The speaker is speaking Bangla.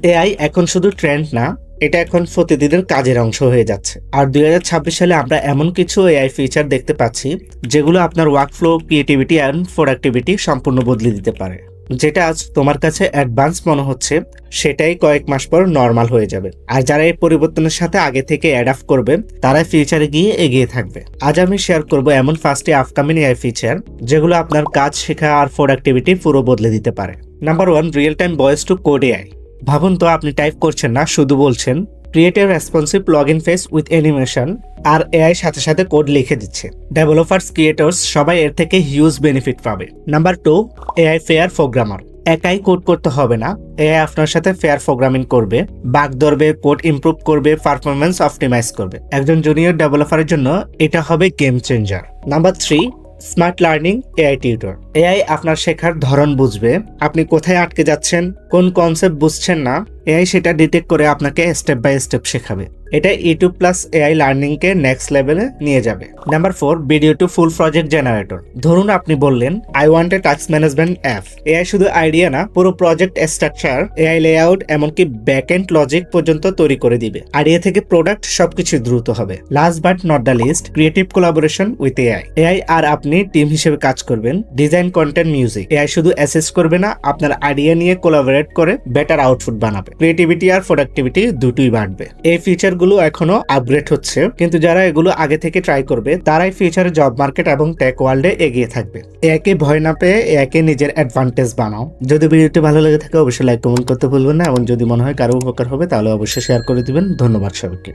এআই এখন শুধু ট্রেন্ড না, এটা এখন প্রতিদিনের কাজের অংশ হয়ে যাচ্ছে। আর 2026 সালে আমরা এমন কিছু এআই ফিচার দেখতে পাচ্ছি যেগুলো আপনার ওয়ার্কফ্লো, ক্রিয়েটিভিটি অ্যান্ড প্রোডাক্টিভিটি সম্পূর্ণ বদলে দিতে পারে। যেটা আজ তোমার কাছে অ্যাডভান্স মনে হচ্ছে, সেটাই কয়েক মাস পর নর্মাল হয়ে যাবে। আর যারা এই পরিবর্তনের সাথে আগে থেকে অ্যাডাপ্ট করবে, তারা ফিউচারে গিয়ে এগিয়ে থাকবে। আজ আমি শেয়ার করব এমন 5টি আপকামিং এআই ফিচার যেগুলো আপনার কাজ, শেখা আর প্রোডাক্টিভিটি পুরো বদলে দিতে পারে। Number 1, real time voice to code AI. ভাবুন তো, আপনি টাইপ করছেন না, শুধু বলছেন create a responsive log in face with animation, আর এআই সাথে সাথে কোড লিখে দিচ্ছে। ডেভেলপার্স, ক্রিয়েটর্স সবাই এর থেকে হিউজ বেনিফিট পাবে। Number 2, AI fair programmer. একাই কোড করতে হবে না, এআই আপনার সাথে ফেয়ার প্রোগ্রামিং করবে, বাগ ধরবে, কোড ইমপ্রুভ করবে, পারফরমেন্স অপটিমাইজ করবে। একজন জুনিয়র ডেভেলপারের জন্য এটা হবে game changer. Number 3, smart learning AI tutor. AI আপনার শেখার ধরন বুঝবে, আপনি কোথায় আটকে যাচ্ছেন, কোন কনসেপ্ট বুঝছেন না, এআই সেটা ডিটেক্ট করে আপনাকে স্টেপ বাই স্টেপ শেখাবে। এটা ইউটিউব প্লাস এআই লার্নিং কে নেক্সট লেভেলে নিয়ে যাবে। নাম্বার 4, ভিডিও টু ফুল প্রজেক্ট জেনারেটর। ধরুন আপনি বললেন I want a task management app. AI শুধু আইডিয়া না, পুরো প্রজেক্ট স্ট্রাকচার, এআই লেআউট, এমনকি ব্যাক এন্ড লজিক পর্যন্ত তৈরি করে দিবে। আইডিয়া থেকে প্রোডাক্ট সবকিছু দ্রুত হবে। Last but not the list, creative collaboration with AI. AI আর আপনি টিম হিসেবে কাজ করবেন, ডিজাইন, কন্টেন্ট, মিউজিক। এআই শুধু অ্যাসেস করবে না, আপনার আইডিয়া নিয়ে কোলাবোরেট করে বেটার আউটপুট বানাবে। ক্রিয়েটিভিটি আর প্রোডাক্টিভিটি দুটোই বাড়বে। এই ফিচারগুলো এখনো আপগ্রেড হচ্ছে, কিন্তু যারা এগুলো আগে থেকে ট্রাই করবে, তারাই ফিউচারে জব মার্কেট এবং টেক ওয়ার্ল্ডে এগিয়ে থাকবে। এআইকে ভয় না পেয়ে এআইকে নিজের অ্যাডভান্টেজ বানাও। যদি ভিডিওটি ভালো লেগে থাকে অবশ্যই লাইক, কমেন্ট করতে ভুলবেন না, এবং যদি মনে হয় কারো উপকার হবে তাহলে অবশ্যই শেয়ার করে দিবেন। ধন্যবাদ সবাইকে।